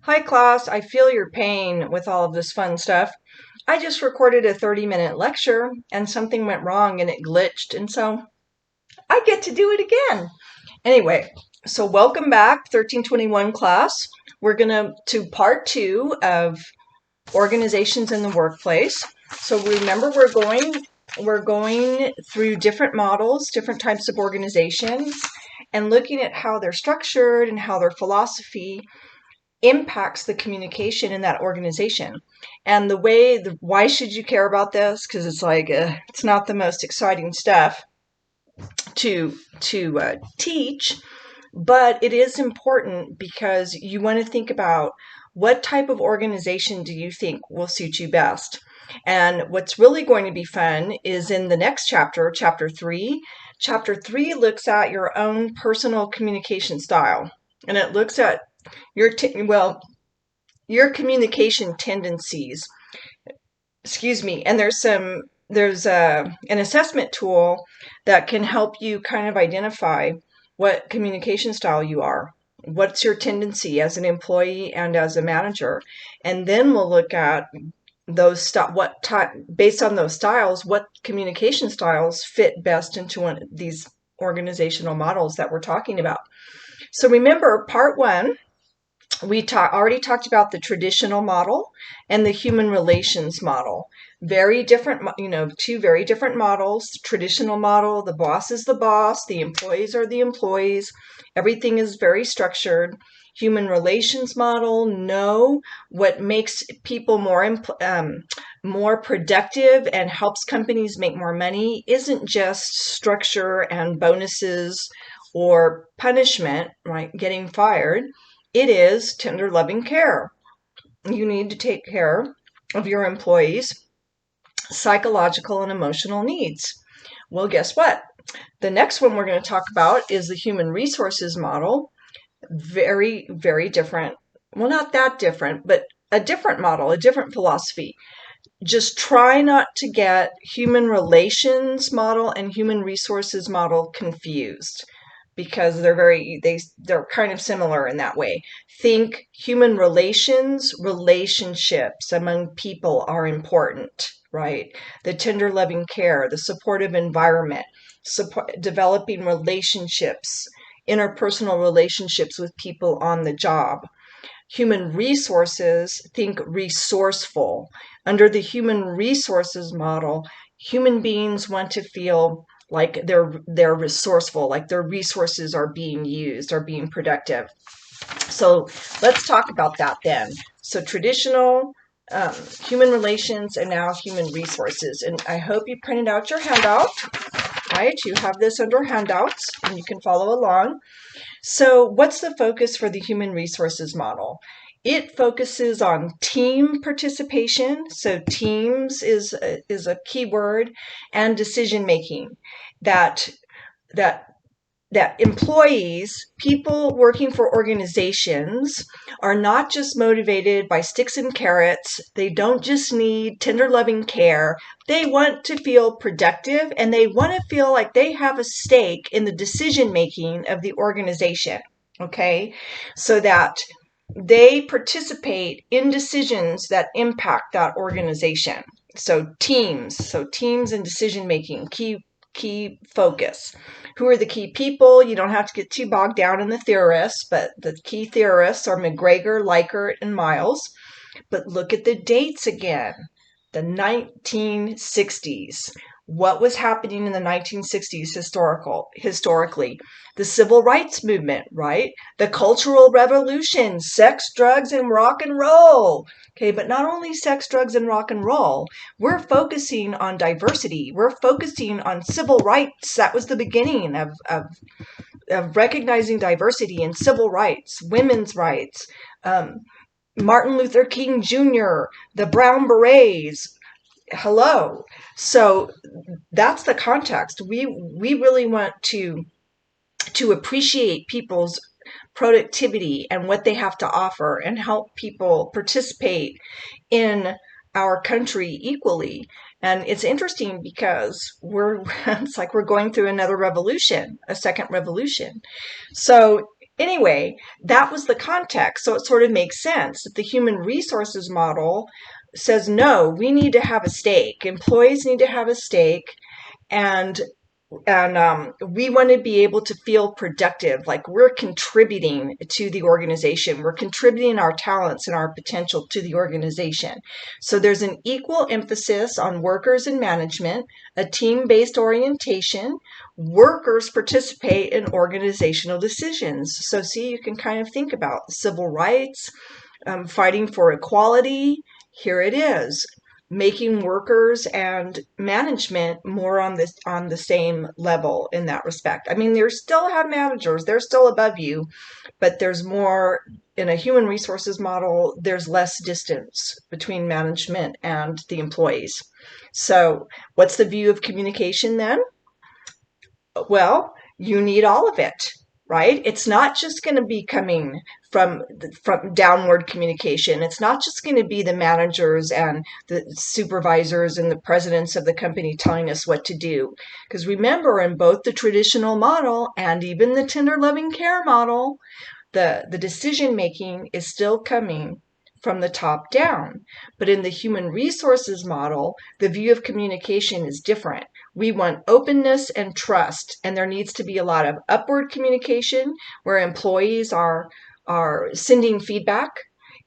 Hi class, I feel your pain with all of this fun stuff. I just recorded a 30-minute lecture and something went wrong and it glitched, and so I get to do it again. Anyway, so welcome back, 1321 class. We're going to part 2 of organizations in the workplace. So remember we're going through different models, different types of organizations, and looking at how they're structured and how their philosophy impacts the communication in that organization. And why should you care about this? Because it's like it's not the most exciting stuff to teach, but it is important because you want to think about what type of organization do you think will suit you best. And what's really going to be fun is in the next chapter, chapter 3. Chapter 3 looks at your own personal communication style, and it looks at your communication tendencies. Excuse me. And there's an assessment tool that can help you kind of identify what communication style you are. What's your tendency as an employee and as a manager? And then we'll look at based on those styles, what communication styles fit best into one of these organizational models that we're talking about. So remember, part 1, we already talked about the traditional model and the human relations model. Very different, two very different models. Traditional model, the boss is the boss, the employees are the employees. Everything is very structured. Human relations model, know what makes people more productive and helps companies make more money isn't just structure and bonuses or punishment, right? Getting fired. It is tender, loving care. You need to take care of your employees' psychological and emotional needs. Well, guess what? The next one we're going to talk about is the human resources model. Very, very different. Well, not that different, but a different model, a different philosophy. Just try not to get human relations model and human resources model confused, because they're kind of similar in that way. Think human relationships among people are important, right? The tender loving care, the supportive environment, developing relationships, interpersonal relationships with people on the job. Human resources, think resourceful. Under the human resources model, human beings want to feel like they're resourceful, like their resources are being used, are being productive. So let's talk about that then. So traditional human relations, and now human resources. And I hope you printed out your handout. Right, you have this under handouts and you can follow along. So what's the focus for the human resources model? It focuses on team participation. So teams is a key word, and decision making. That that that employees, people working for organizations, are not just motivated by sticks and carrots. They don't just need tender loving care. They want to feel productive, and they want to feel like they have a stake in the decision making of the organization. Okay, so that they participate in decisions that impact that organization. So teams and decision making, key focus. Who are the key people? You don't have to get too bogged down in the theorists, but the key theorists are McGregor, Likert, and Miles. But look at the dates again. The 1960s. What was happening in the 1960s historically? The civil rights movement, right? The Cultural Revolution, sex, drugs, and rock and roll. Okay, but not only sex, drugs, and rock and roll. We're focusing on diversity. We're focusing on civil rights. That was the beginning of recognizing diversity and civil rights, women's rights. Martin Luther King Jr., the Brown Berets. Hello. So that's the context. We really want to appreciate people's productivity and what they have to offer and help people participate in our country equally. And it's interesting because it's like we're going through another revolution, a second revolution. So anyway, that was the context. So it sort of makes sense that the human resources model says, no, we need to have a stake. Employees need to have a stake. And we want to be able to feel productive, like we're contributing to the organization. We're contributing our talents and our potential to the organization. So there's an equal emphasis on workers and management, a team-based orientation. Workers participate in organizational decisions. So see, you can kind of think about civil rights, fighting for equality. Here it is, making workers and management more on the same level in that respect. I mean, they still have managers, they're still above you, but there's more in a human resources model. There's less distance between management and the employees. So what's the view of communication then? Well, you need all of it, right? It's not just going to be coming from downward communication. It's not just going to be the managers and the supervisors and the presidents of the company telling us what to do. Because remember, in both the traditional model and even the tender loving care model, the decision making is still coming from the top down. But in the human resources model, the view of communication is different. We want openness and trust, and there needs to be a lot of upward communication where employees are sending feedback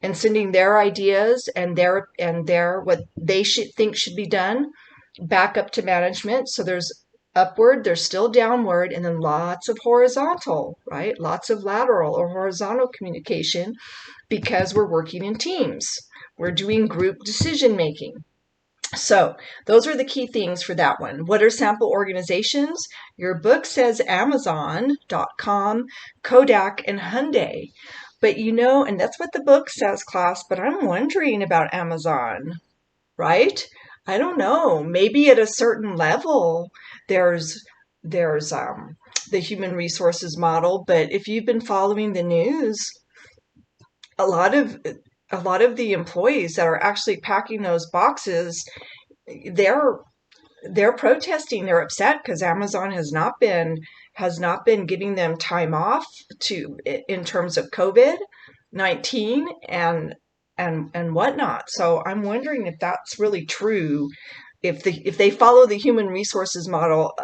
and sending their ideas and their what they think should be done back up to management. So there's upward, there's still downward, and then lots of horizontal, right? Lots of lateral or horizontal communication, because we're working in teams. We're doing group decision making. So those are the key things for that one. What are sample organizations? Your book says Amazon.com, Kodak, and Hyundai. But and that's what the book says, class, but I'm wondering about Amazon, right? I don't know. Maybe at a certain level, there's the human resources model, but if you've been following the news, a lot of the employees that are actually packing those boxes, they're protesting. They're upset because Amazon has not been giving them time off in terms of COVID-19 and whatnot. So I'm wondering if that's really true. If they follow the human resources model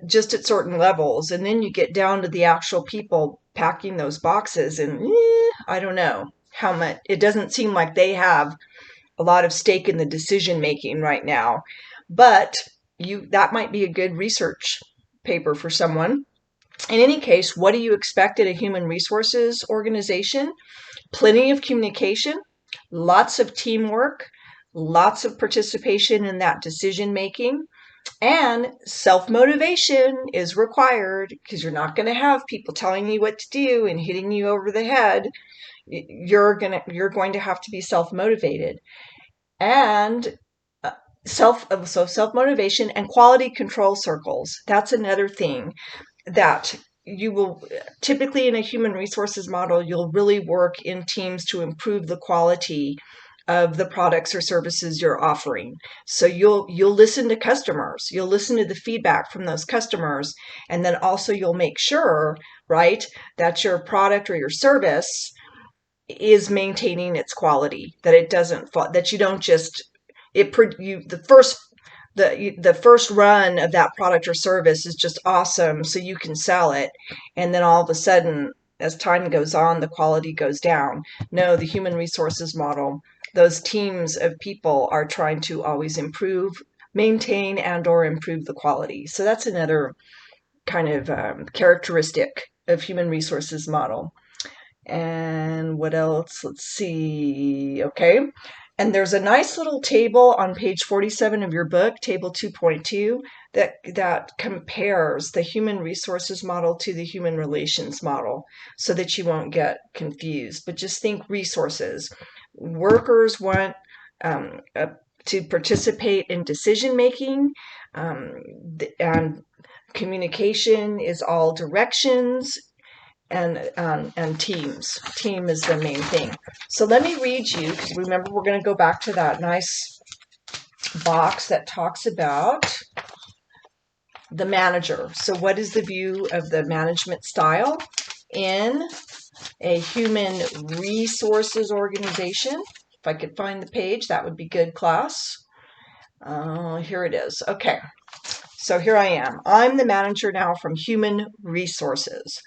just at certain levels, and then you get down to the actual people packing those boxes, and I don't know how much. It doesn't seem like they have a lot of stake in the decision making right now, but that might be a good research paper for someone. In any case, what do you expect at a human resources organization? Plenty of communication, lots of teamwork, lots of participation in that decision making, and self-motivation is required, because you're not going to have people telling you what to do and hitting you over the head. You're going to have to be self-motivated. And self-motivation and quality control circles. That's another thing that you will typically, in a human resources model, you'll really work in teams to improve the quality of the products or services you're offering. So you'll listen to customers, you'll listen to the feedback from those customers, and then also you'll make sure, right, that your product or your service is maintaining its quality, that it doesn't fall, that you don't just the first run of that product or service is just awesome, so you can sell it, and then all of a sudden, as time goes on, the quality goes down. No, the human resources model, those teams of people are trying to always improve, maintain, and or improve the quality. So that's another kind of characteristic of human resources model. And what else? Let's see. Okay. And there's a nice little table on page 47 of your book, table 2.2, that compares the human resources model to the human relations model, so that you won't get confused. But just think resources. Workers want to participate in decision making, and communication is all directions, and teams. Team is the main thing. So let me read you, because remember, we're going to go back to that nice box that talks about the manager. So what is the view of the management style? in a human resources organization. If I could find the page, that would be good, class. Here it is. Okay, so here I am. I'm the manager now from human resources.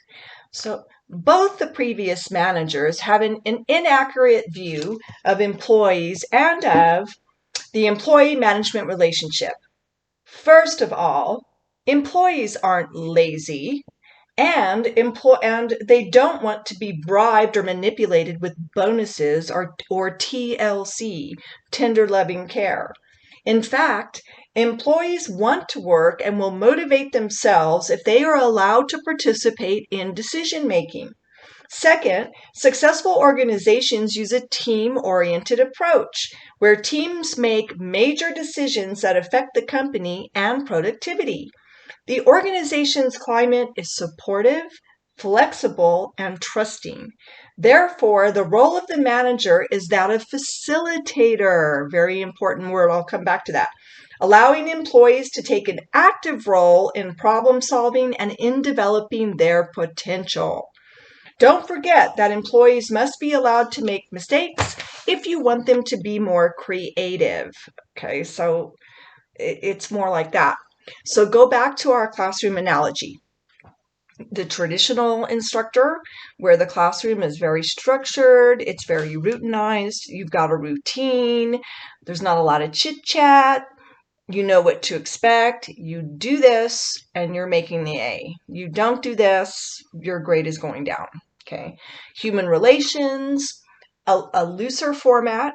So both the previous managers have an inaccurate view of employees and of the employee management relationship. First of all, employees aren't lazy, and they don't want to be bribed or manipulated with bonuses or TLC, tender loving care. In fact, employees want to work and will motivate themselves if they are allowed to participate in decision making. Second, successful organizations use a team-oriented approach where teams make major decisions that affect the company and productivity. The organization's climate is supportive, flexible, and trusting. Therefore, the role of the manager is that of facilitator. Very important word. I'll come back to that. Allowing employees to take an active role in problem solving and in developing their potential. Don't forget that employees must be allowed to make mistakes if you want them to be more creative. Okay, so it's more like that. So go back to our classroom analogy. The traditional instructor, where the classroom is very structured, it's very routinized, you've got a routine, there's not a lot of chit chat, you know what to expect, you do this and you're making the A. You don't do this, your grade is going down. Okay. Human relations, a looser format,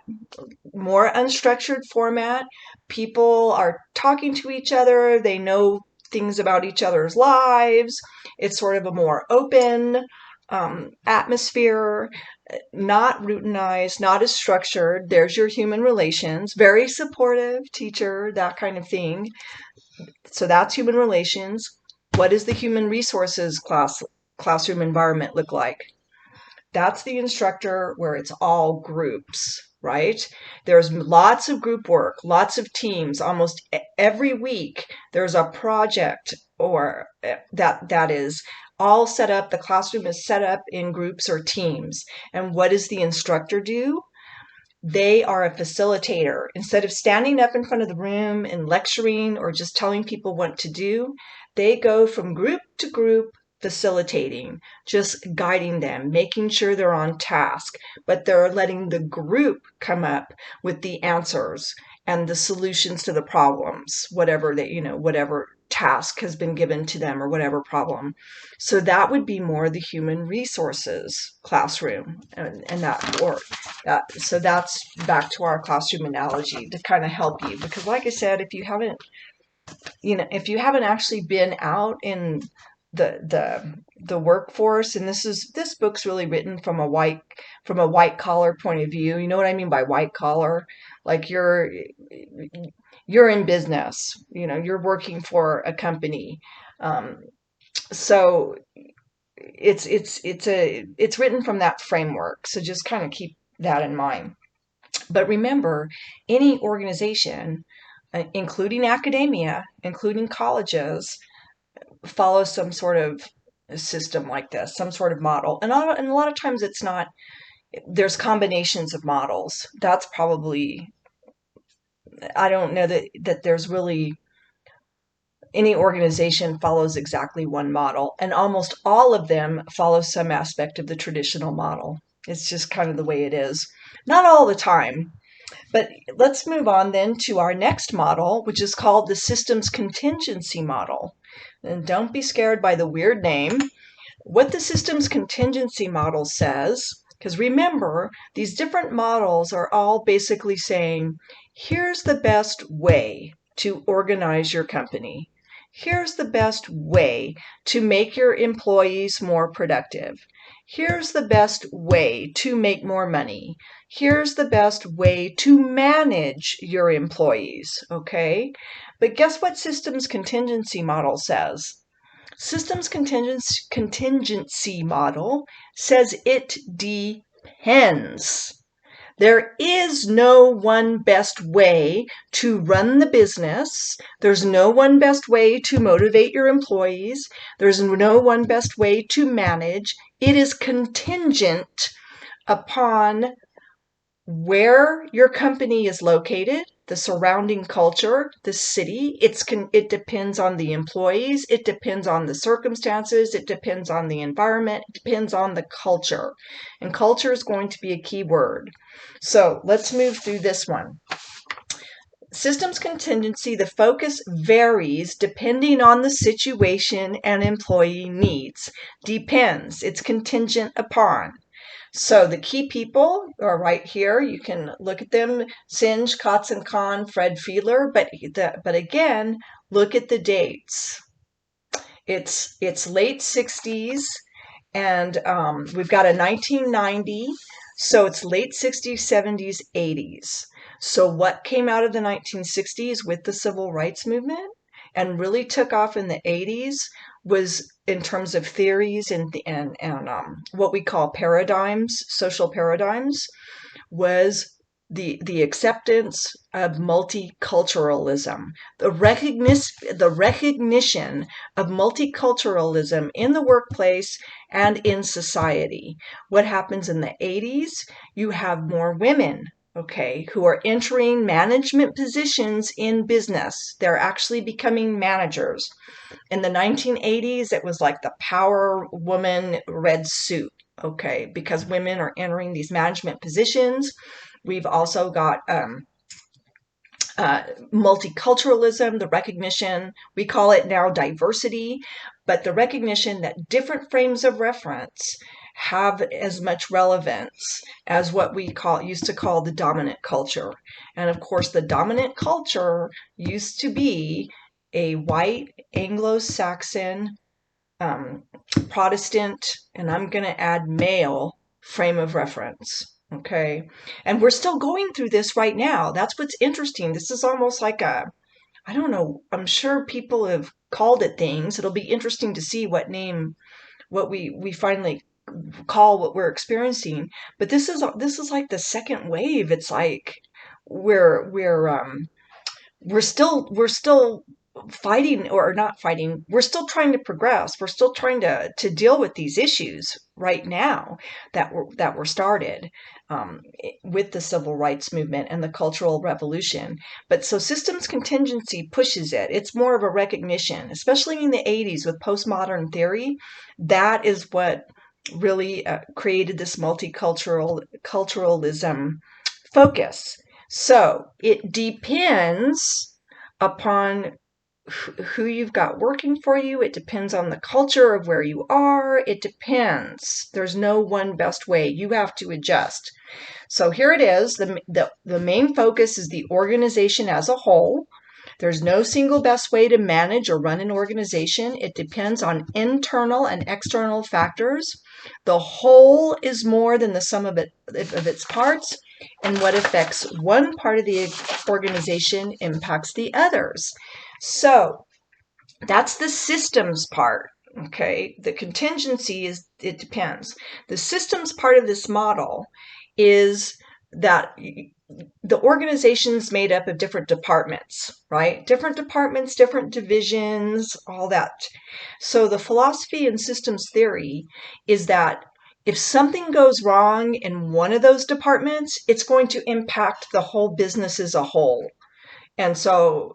more unstructured format. People are talking to each other. They know things about each other's lives. It's sort of a more open atmosphere, not routinized, not as structured. There's your human relations, very supportive teacher, that kind of thing. So that's human relations. What does the human resources classroom environment look like? That's the instructor where it's all groups, right? There's lots of group work, lots of teams. Almost every week there's a project or that is all set up. The classroom is set up in groups or teams. And what does the instructor do? They are a facilitator. Instead of standing up in front of the room and lecturing or just telling people what to do, they go from group to group facilitating, just guiding them, making sure they're on task, but they're letting the group come up with the answers and the solutions to the problems, whatever whatever task has been given to them or whatever problem. So that would be more the human resources classroom, so that's back to our classroom analogy to kind of help you, because like I said, if you haven't actually been out in the workforce, and this book's really written from a white collar point of view. You know what I mean by white collar? Like you're in business, you're working for a company. So it's written from that framework. So just kind of keep that in mind. But remember, any organization, including academia, including colleges, follow some sort of system like this, some sort of model. And a lot of times it's not, there's combinations of models. That's probably, I don't know that there's really any organization follows exactly one model, and almost all of them follow some aspect of the traditional model. It's just kind of the way it is. Not all the time. But let's move on then to our next model, which is called the systems contingency model. And don't be scared by the weird name. What the systems contingency model says, because remember, these different models are all basically saying, here's the best way to organize your company. Here's the best way to make your employees more productive. Here's the best way to make more money. Here's the best way to manage your employees, okay? But guess what systems contingency model says? Systems contingency model says it depends. There is no one best way to run the business. There's no one best way to motivate your employees. There's no one best way to manage. It is contingent upon where your company is located, the surrounding culture, the city. It depends on the employees. It depends on the circumstances. It depends on the environment. It depends on the culture. And culture is going to be a key word. So let's move through this one. Systems contingency, the focus varies depending on the situation and employee needs. Depends. It's contingent upon. So the key people are right here. You can look at them: Singe, Kotzen, Kahn, Fred Fiedler. But again, look at the dates. It's late 60s, and we've got a 1990. So it's late 60s, 70s, 80s. So what came out of the 1960s with the civil rights movement and really took off in the 80s was, in terms of theories and what we call paradigms, social paradigms, was the acceptance of multiculturalism, the recognition of multiculturalism in the workplace and in society. What happens in the 80s? You have more women, okay, who are entering management positions in business. They're actually becoming managers. In the 1980s, it was like the power woman red suit, okay, because women are entering these management positions. We've also got multiculturalism, the recognition, we call it now diversity, but the recognition that different frames of reference have as much relevance as what we used to call the dominant culture. And of course, the dominant culture used to be a white Anglo-Saxon Protestant, and I'm going to add male frame of reference. Okay. And we're still going through this right now. That's what's interesting. This is almost like I don't know, I'm sure people have called it things. It'll be interesting to see what we finally call what we're experiencing. But this is like the second wave. It's like we're still fighting, or not fighting. We're still trying to progress. We're still trying to deal with these issues right now that were started with the civil rights movement and the Cultural Revolution. But so systems contingency pushes it. It's more of a recognition, especially in the 80s with postmodern theory. That is what really created this multiculturalism focus. So it depends upon who you've got working for you. It depends on the culture of where you are. It depends. There's no one best way. You have to adjust. So here it is. The main focus is the organization as a whole. There's no single best way to manage or run an organization. It depends on internal and external factors. The whole is more than the sum of its parts, and what affects one part of the organization impacts the others. So that's the systems part. Okay, the contingency is it depends. The systems part of this model is that the organization's made up of different departments, right? Different departments, different divisions, all that. So the philosophy in systems theory is that if something goes wrong in one of those departments, it's going to impact the whole business as a whole. And so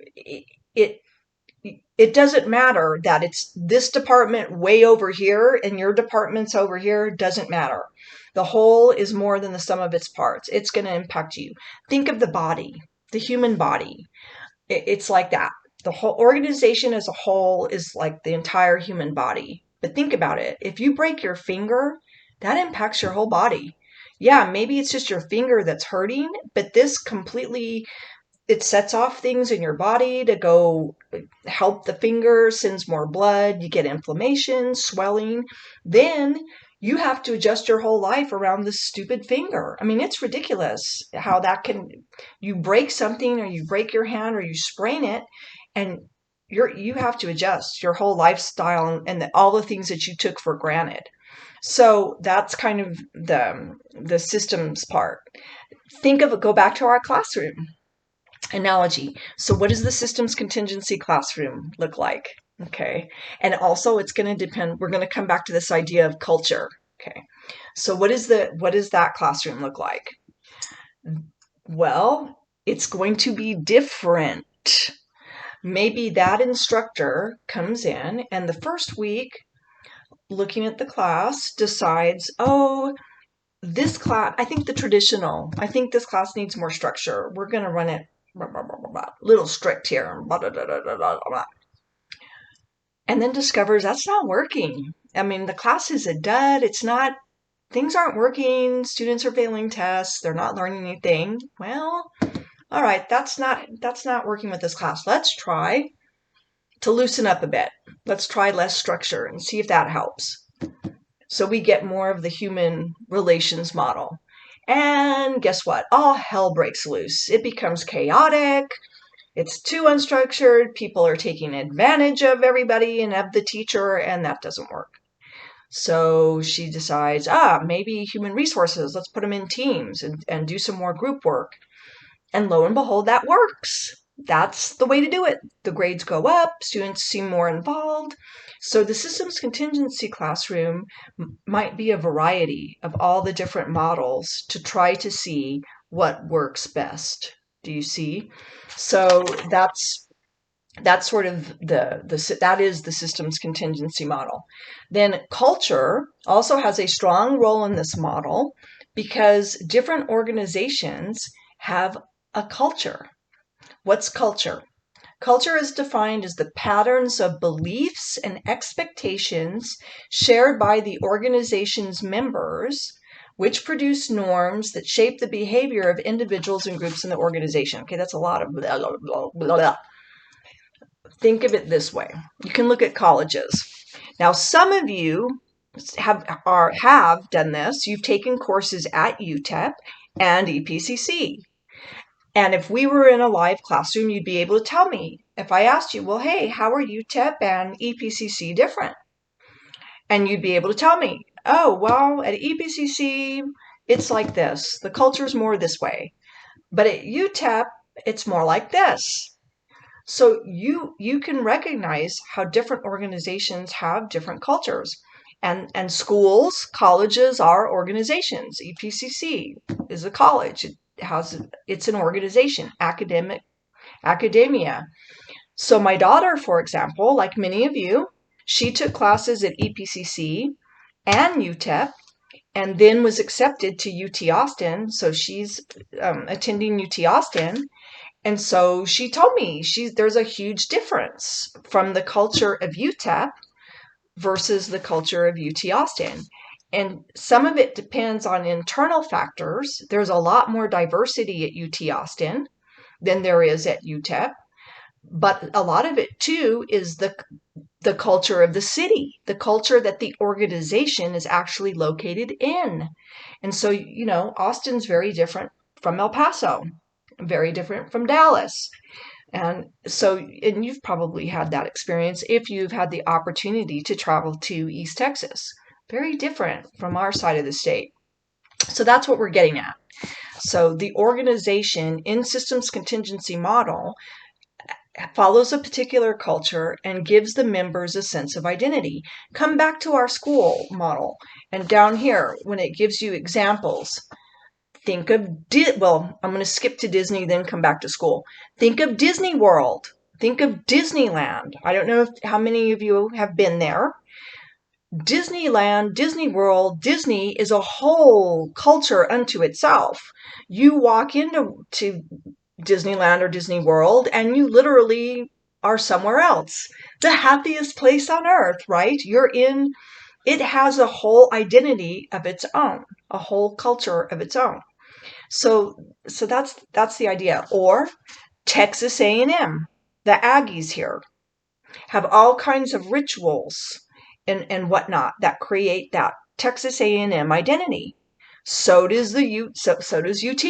it doesn't matter that it's this department way over here and your department's over here. Doesn't matter. The whole is more than the sum of its parts. It's going to impact you. Think of the body, the human body. It's like that. The whole organization as a whole is like the entire human body. But think about it. If you break your finger, that impacts your whole body. Yeah, maybe it's just your finger that's hurting, but this completely, it sets off things in your body to go help the finger, sends more blood, you get inflammation, swelling. Then you have to adjust your whole life around this stupid finger. I mean, it's ridiculous how that can, you break something or you break your hand or you sprain it, and you have to adjust your whole lifestyle and all the things that you took for granted. So that's kind of the systems part. Go back to our classroom analogy. So what does the systems contingency classroom look like? Okay. And also it's going to depend, we're going to come back to this idea of culture. Okay. So what does that classroom look like? Well, it's going to be different. Maybe that instructor comes in and the first week, looking at the class, decides, oh, this class, I think this class needs more structure. We're going to run it a little strict here. And then discovers that's not working. I mean, the class is a dud. Things aren't working. Students are failing tests. They're not learning anything. Well, all right, that's not working with this class. Let's try to loosen up a bit. Let's try less structure and see if that helps. So we get more of the human relations model. And guess what? All hell breaks loose. It becomes chaotic. It's too unstructured. People are taking advantage of everybody and of the teacher, and that doesn't work. So she decides, maybe human resources, let's put them in teams and do some more group work. And lo and behold, that works. That's the way to do it. The grades go up, students seem more involved. So the systems contingency classroom might be a variety of all the different models to try to see what works best. Do you see? So that's sort of that is the systems contingency model. Then culture also has a strong role in this model because different organizations have a culture. What's culture? Culture is defined as the patterns of beliefs and expectations shared by the organization's members, which produce norms that shape the behavior of individuals and groups in the organization. Okay, that's a lot of blah, blah, blah, blah, blah. Think of it this way. You can look at colleges. Now, some of you have done this. You've taken courses at UTEP and EPCC. And if we were in a live classroom, you'd be able to tell me. If I asked you, well, hey, how are UTEP and EPCC different? And you'd be able to tell me, oh, well, at EPCC, it's like this. The culture's more this way. But at UTEP, it's more like this. So you can recognize how different organizations have different cultures. And schools, colleges are organizations. EPCC is a college. It's an organization, academia. So my daughter, for example, like many of you, she took classes at EPCC and UTEP and then was accepted to UT Austin. So she's attending UT Austin. And so she told me there's a huge difference from the culture of UTEP versus the culture of UT Austin. And some of it depends on internal factors. There's a lot more diversity at UT Austin than there is at UTEP. But a lot of it, too, is the culture of the city, the culture that the organization is actually located in. And so, Austin's very different from El Paso, very different from Dallas. And you've probably had that experience if you've had the opportunity to travel to East Texas. Very different from our side of the state. So that's what we're getting at. So the organization in systems contingency model follows a particular culture and gives the members a sense of identity. Come back to our school model. And down here, when it gives you examples, think of, I'm going to skip to Disney, then come back to school. Think of Disney World. Think of Disneyland. I don't know how many of you have been there. Disneyland, Disney World, Disney is a whole culture unto itself. You walk into Disneyland or Disney World and you literally are somewhere else. The happiest place on earth, right? It has a whole identity of its own, a whole culture of its own. So that's the idea. Or Texas A&M, the Aggies here, have all kinds of rituals and whatnot that create that Texas A&M identity. So does UT.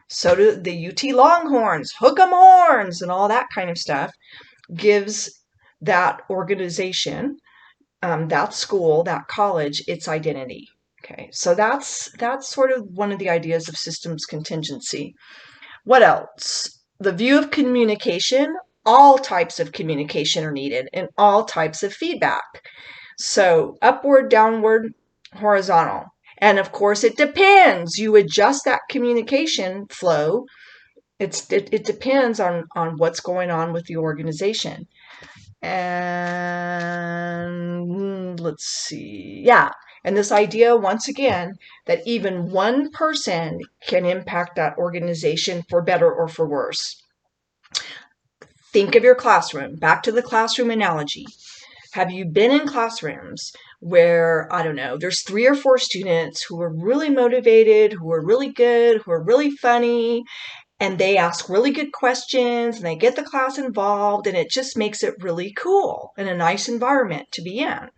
So do the UT Longhorns, Hook 'em Horns, and all that kind of stuff gives that organization that school, that college, its identity. Okay, so that's sort of one of the ideas of systems contingency. What else? The view of communication. All types of communication are needed and all types of feedback. So upward, downward, horizontal. And of course, it depends. You adjust that communication flow. It depends on what's going on with the organization. And let's see. Yeah. And this idea, once again, that even one person can impact that organization for better or for worse. Think of your classroom. Back to the classroom analogy. Have you been in classrooms where, I don't know, there's 3 or 4 students who are really motivated, who are really good, who are really funny, and they ask really good questions and they get the class involved, and it just makes it really cool and a nice environment to be in.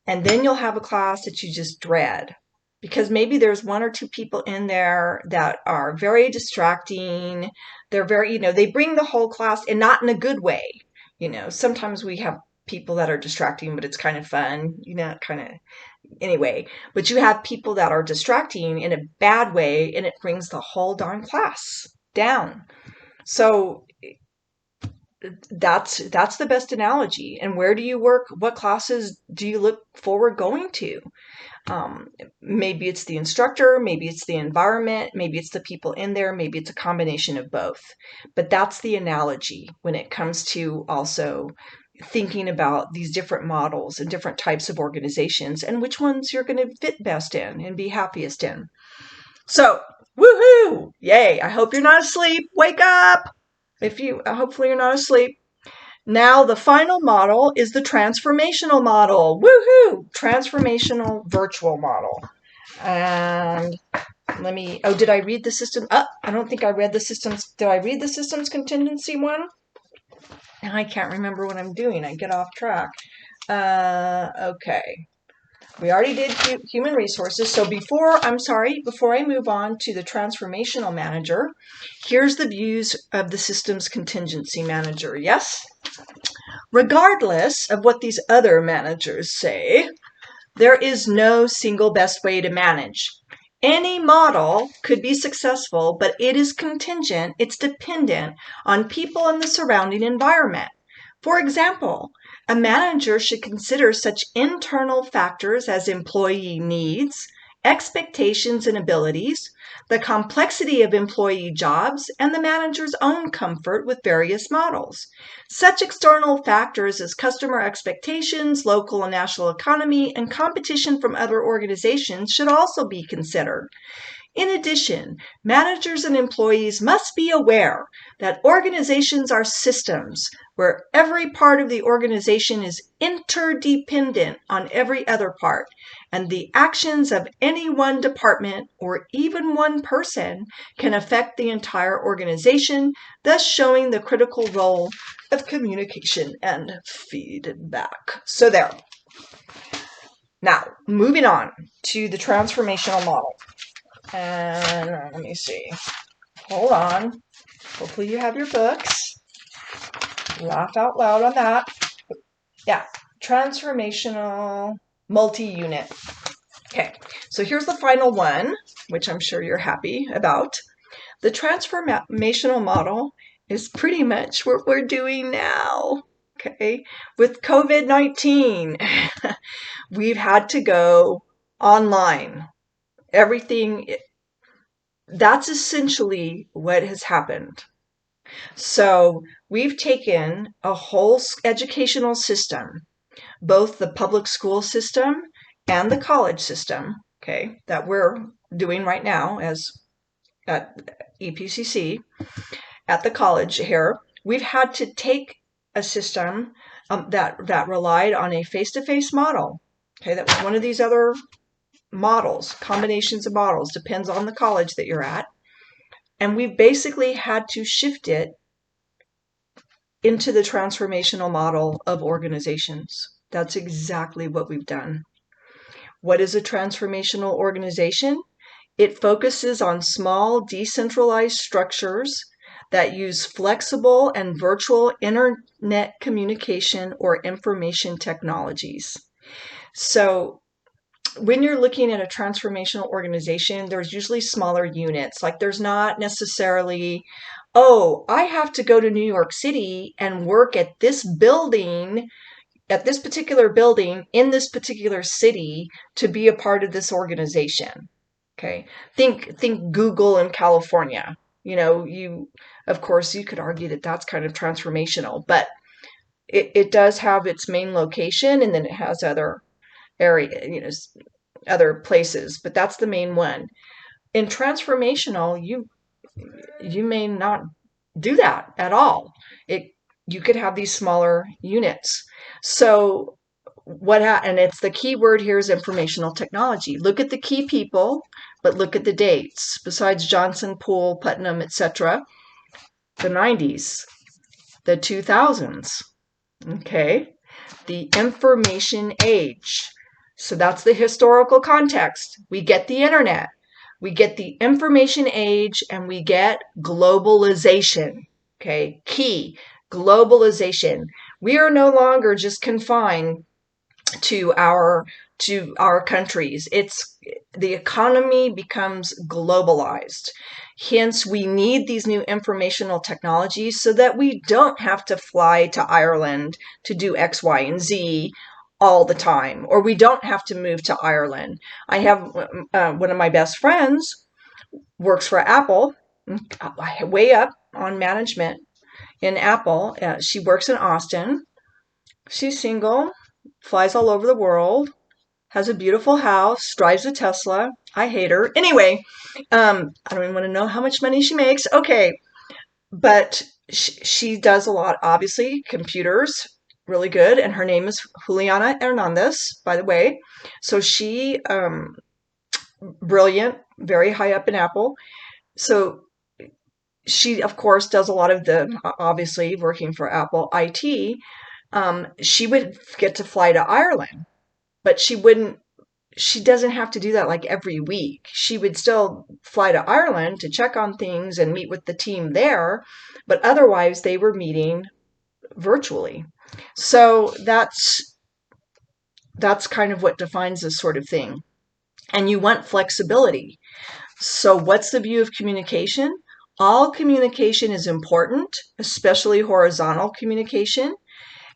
And then you'll have a class that you just dread because maybe there's 1 or 2 people in there that are very distracting. They're very, they bring the whole class, and not in a good way. Sometimes we have people that are distracting, but it's kind of fun, anyway. But you have people that are distracting in a bad way, and it brings the whole darn class down. So that's the best analogy. And where do you work? What classes do you look forward going to? Maybe it's the instructor, maybe it's the environment, maybe it's the people in there, maybe it's a combination of both. But that's the analogy when it comes to also thinking about these different models and different types of organizations and which ones you're going to fit best in and be happiest in. So, woohoo! Yay! I hope you're not asleep. Wake up! Hopefully you're not asleep. Now, the final model is the transformational model. Woohoo! Transformational virtual model. And did I read the system? I don't think I read the systems. Did I read the systems contingency one? And I can't remember what I'm doing. I get off track. Okay. We already did human resources. So before I move on to the transformational manager, here's the views of the systems contingency manager. Yes? Regardless of what these other managers say, there is no single best way to manage. Any model could be successful, but it is contingent, it's dependent on people and the surrounding environment. For example, a manager should consider such internal factors as employee needs, expectations and abilities, the complexity of employee jobs, and the manager's own comfort with various models. Such external factors as customer expectations, local and national economy, and competition from other organizations should also be considered. In addition, managers and employees must be aware that organizations are systems where every part of the organization is interdependent on every other part, and the actions of any one department or even one person can affect the entire organization, thus showing the critical role of communication and feedback. So there. Now, moving on to the transformational model. And let me see. Hold on. Hopefully you have your books. Laugh out loud on that. Yeah. Transformational multi-unit. Okay. So here's the final one, which I'm sure you're happy about. The transformational model is pretty much what we're doing now. Okay. With COVID-19, we've had to go online. Everything, that's essentially what has happened. So we've taken a whole educational system, both the public school system and the college system, okay, that we're doing right now as at EPCC, at the college here. We've had to take a system that relied on a face-to-face model. Okay, that was one of these other models, combinations of models, depends on the college that you're at. And we basically had to shift it into the transformational model of organizations. That's exactly what we've done. What is a transformational organization? It focuses on small, decentralized structures that use flexible and virtual internet communication or information technologies. So when you're looking at a transformational organization, there's usually smaller units. Like there's not necessarily, oh, I have to go to New York City and work at this building, at this particular building in this particular city to be a part of this organization. Okay. Think Google in California. Of course, you could argue that that's kind of transformational, but it does have its main location, and then it has other other places, but that's the main one. In transformational, you may not do that at all. You could have these smaller units. So and it's the key word here is informational technology. Look at the key people, but look at the dates. Besides Johnson, Poole, Putnam, etc., the 90s, the 2000s, okay? The information age. So that's the historical context. We get the internet, we get the information age, and we get globalization. Okay, key, globalization. We are no longer just confined to our countries. The economy becomes globalized. Hence, we need these new informational technologies so that we don't have to fly to Ireland to do X, Y, and Z all the time, or we don't have to move to Ireland. I have one of my best friends works for Apple, way up on management in Apple. She works in Austin. She's single, flies all over the world, has a beautiful house, drives a Tesla. I hate her. Anyway, I don't even want to know how much money she makes. Okay, but she does a lot, obviously, computers, really good, and her name is Juliana Hernandez, by the way. So she, brilliant, very high up in Apple. So she, of course, does a lot of obviously, working for Apple IT. She would get to fly to Ireland, but she doesn't have to do that like every week. She would still fly to Ireland to check on things and meet with the team there, but otherwise they were meeting virtually. So that's kind of what defines this sort of thing. And you want flexibility. So what's the view of communication? All communication is important, especially horizontal communication,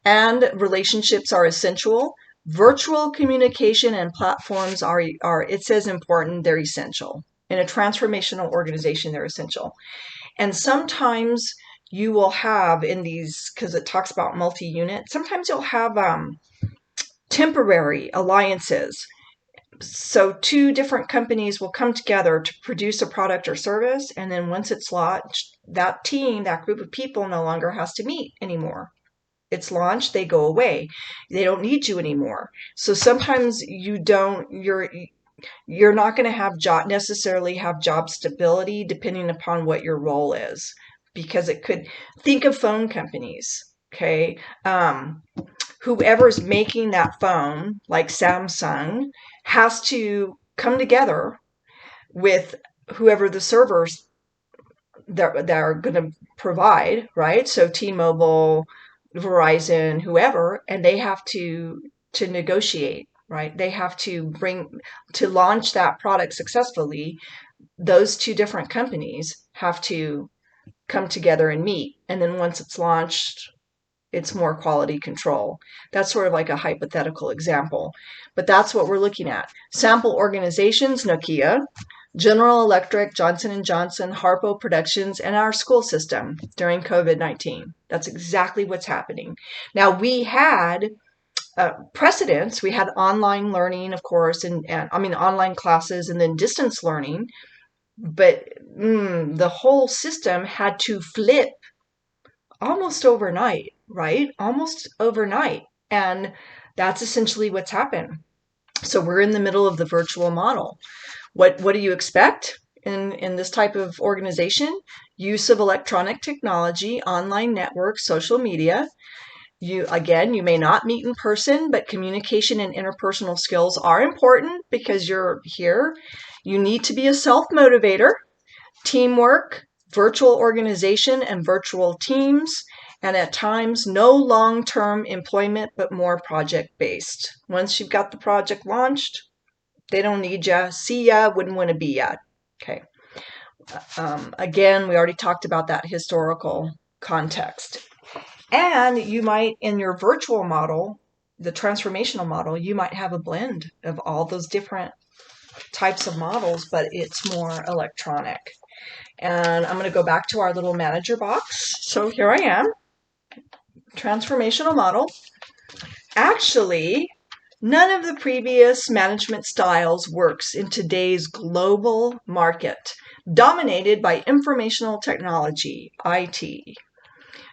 and relationships are essential. Virtual communication and platforms are it says important, they're essential. In a transformational organization, they're essential. And sometimes you will have in these, because it talks about multi-unit, sometimes you'll have temporary alliances. So two different companies will come together to produce a product or service, and then once it's launched, that team, that group of people no longer has to meet anymore. It's launched, they go away. They don't need you anymore. So sometimes you're not going to necessarily have job stability depending upon what your role is, because think of phone companies, okay? Whoever's making that phone, like Samsung, has to come together with whoever the servers that are going to provide, right? So T-Mobile, Verizon, whoever, and they have to negotiate, right? They have to launch that product successfully. Those two different companies have to come together and meet. And then once it's launched, it's more quality control. That's sort of like a hypothetical example, but that's what we're looking at. Sample organizations: Nokia, General Electric, Johnson & Johnson, Harpo Productions, and our school system during COVID-19. That's exactly what's happening. Now, we had precedents. We had online learning, of course, and online classes, and then distance learning. But the whole system had to flip almost overnight, right? Almost overnight. And that's essentially what's happened. So we're in the middle of the virtual model. What do you expect in this type of organization? Use of electronic technology, online networks, social media. You may not meet in person, but communication and interpersonal skills are important because you're here. You need to be a self-motivator, teamwork, virtual organization and virtual teams, and at times no long-term employment, but more project-based. Once you've got the project launched, they don't need ya. See ya, wouldn't want to be ya. Okay. Again, we already talked about that historical context. And you might, in your virtual model, the transformational model, you might have a blend of all those different types of models, but it's more electronic. And I'm going to go back to our little manager box. So here I am, transformational model. Actually, none of the previous management styles works in today's global market, dominated by informational technology, IT.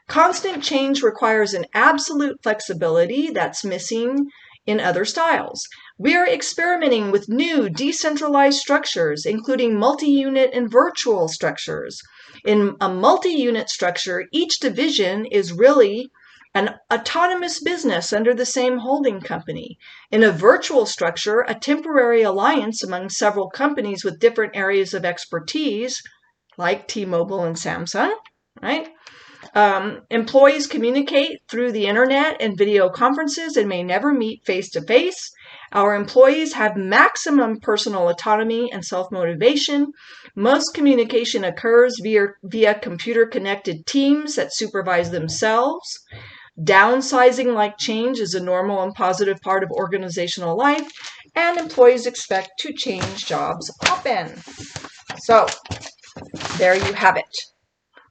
Constant change requires an absolute flexibility that's missing in other styles. We are experimenting with new decentralized structures, including multi-unit and virtual structures. In a multi-unit structure, each division is really an autonomous business under the same holding company. In a virtual structure, a temporary alliance among several companies with different areas of expertise, like T-Mobile and Samsung, right? Employees communicate through the internet and video conferences and may never meet face-to-face. Our employees have maximum personal autonomy and self-motivation. Most communication occurs via computer-connected teams that supervise themselves. Downsizing like change is a normal and positive part of organizational life, and employees expect to change jobs often. So there you have it.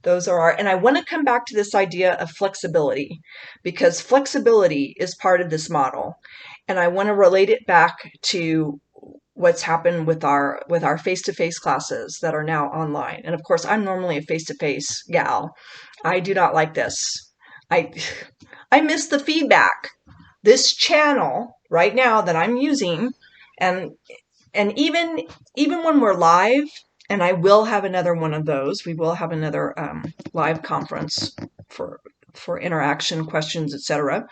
Those are our, and I want to come back to this idea of flexibility, because flexibility is part of this model. And I want to relate it back to what's happened with our face-to-face classes that are now online. And of course, I'm normally a face-to-face gal. I do not like this. I miss the feedback. This channel right now that I'm using, and even when we're live, and I will have another one of those. We will have another live conference for interaction, questions, etc.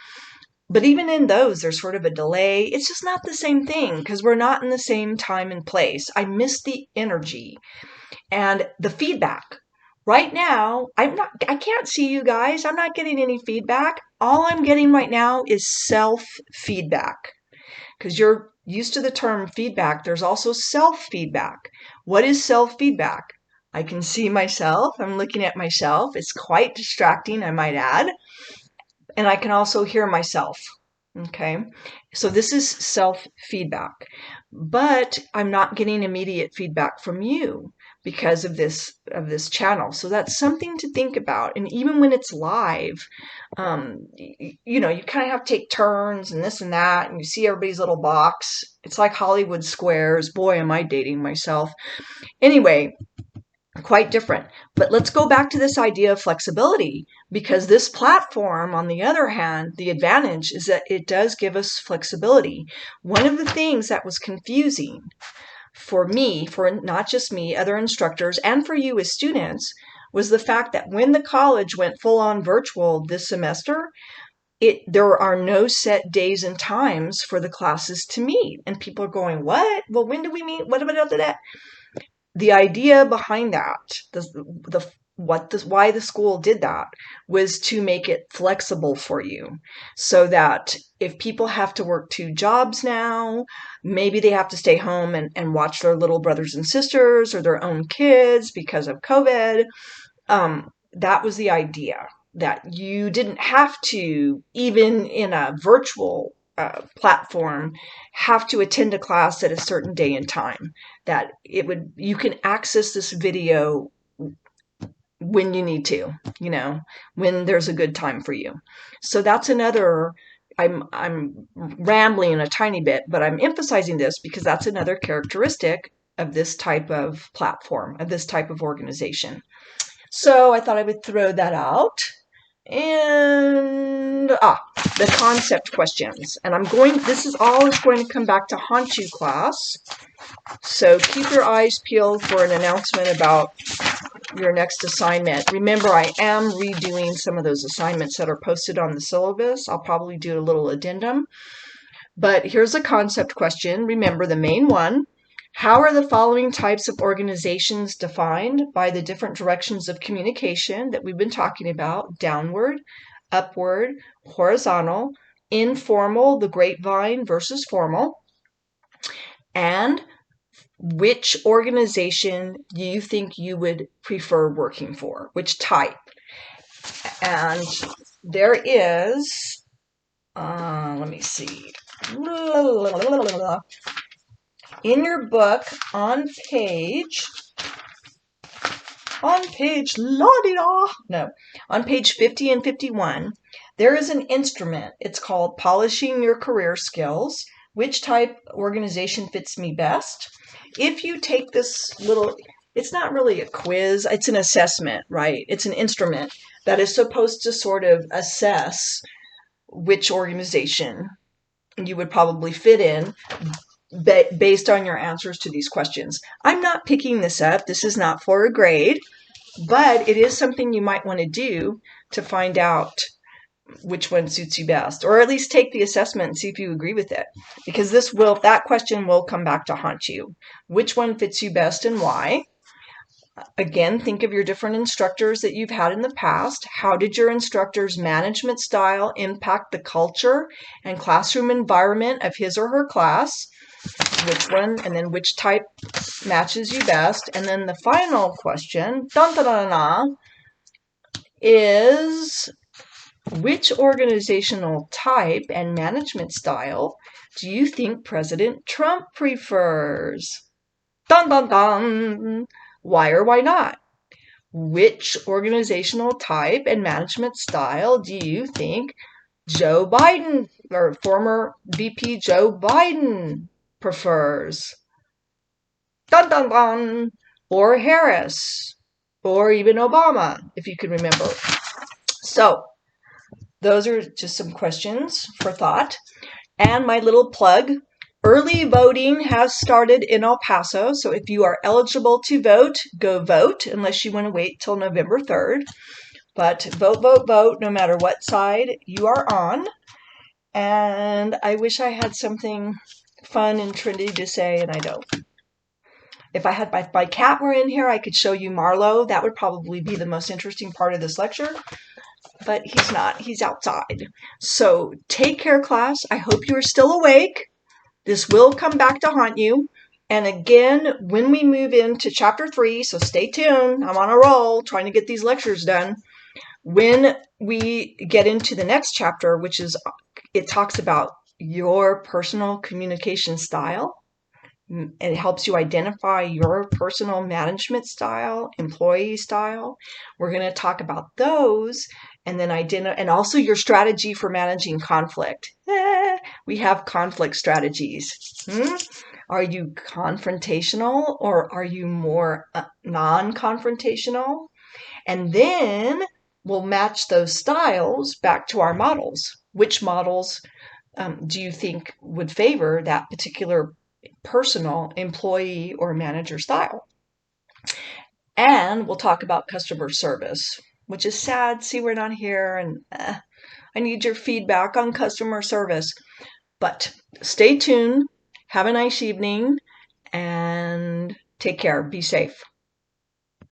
But even in those, there's sort of a delay. It's just not the same thing because we're not in the same time and place. I miss the energy and the feedback. Right now, I can't see you guys. I'm not getting any feedback. All I'm getting right now is self-feedback. Because you're used to the term feedback, there's also self-feedback. What is self-feedback? I can see myself. I'm looking at myself. It's quite distracting, I might add. And I can also hear myself. Okay, so this is self-feedback. But I'm not getting immediate feedback from you because of this channel. So that's something to think about. And even when it's live, you know, you kind of have to take turns and this and that, and you see everybody's little box. It's like Hollywood Squares. Boy, am I dating myself. Anyway, quite different. But let's go back to this idea of flexibility, because this platform, on the other hand, the advantage is that it does give us flexibility. One of the things that was confusing for me, for not just me, other instructors, and for you as students, was the fact that when the college went full-on virtual this semester, there are no set days and times for the classes to meet. And people are going, what? Well, when do we meet? What about that? The idea behind that, why the school did that, was to make it flexible for you, so that if people have to work 2 jobs now, maybe they have to stay home and watch their little brothers and sisters or their own kids because of COVID. That was the idea, that you didn't have to, even in a virtual platform, have to attend a class at a certain day and time. That you can access this video when you need to, you know, when there's a good time for you. So that's another, I'm rambling a tiny bit, but I'm emphasizing this because that's another characteristic of this type of platform, of this type of organization. So I thought I would throw that out. And the concept questions. And this is all going to come back to haunt you, class. So keep your eyes peeled for an announcement about your next assignment. Remember, I am redoing some of those assignments that are posted on the syllabus. I'll probably do a little addendum. But here's a concept question. Remember the main one. How are the following types of organizations defined by the different directions of communication that we've been talking about? Downward, upward, horizontal, informal, the grapevine versus formal, and which organization do you think you would prefer working for? Which type? And there is, let me see. In your book on page, on page 50 and 51, there is an instrument. It's called Polishing Your Career Skills. Which type organization fits me best? If you take this little, it's not really a quiz, it's an assessment, right? It's an instrument that is supposed to sort of assess which organization you would probably fit in based on your answers to these questions. I'm not picking this up. This is not for a grade, but it is something you might want to do to find out which one suits you best, or at least take the assessment and see if you agree with it, because that question will come back to haunt you. Which one fits you best and why? Again, think of your different instructors that you've had in the past. How did your instructor's management style impact the culture and classroom environment of his or her class? Which one, and then which type matches you best? And then the final question, is which organizational type and management style do you think President Trump prefers? Why or why not? Which organizational type and management style do you think Joe Biden, or former VP Joe Biden, prefers? Or Harris, or even Obama, if you can remember. So, those are just some questions for thought. And my little plug, early voting has started in El Paso. So if you are eligible to vote, go vote, unless you want to wait till November 3rd. But vote, vote, vote, no matter what side you are on. And I wish I had something fun and trendy to say, and I don't. If I had my cat were in here, I could show you Marlo. That would probably be the most interesting part of this lecture. But he's not. He's outside. So take care, class. I hope you are still awake. This will come back to haunt you. And again, when we move into chapter 3, so stay tuned. I'm on a roll trying to get these lectures done. When we get into the next chapter, which is, it talks about your personal communication style. It helps you identify your personal management style, employee style. We're going to talk about those, and then and also your strategy for managing conflict. We have conflict strategies. Are you confrontational, or are you more non-confrontational? And then we'll match those styles back to our models. Which models do you think would favor that particular personal employee or manager style? And we'll talk about customer service, which is sad. See, we're not here, and I need your feedback on customer service. But stay tuned. Have a nice evening, and take care. Be safe.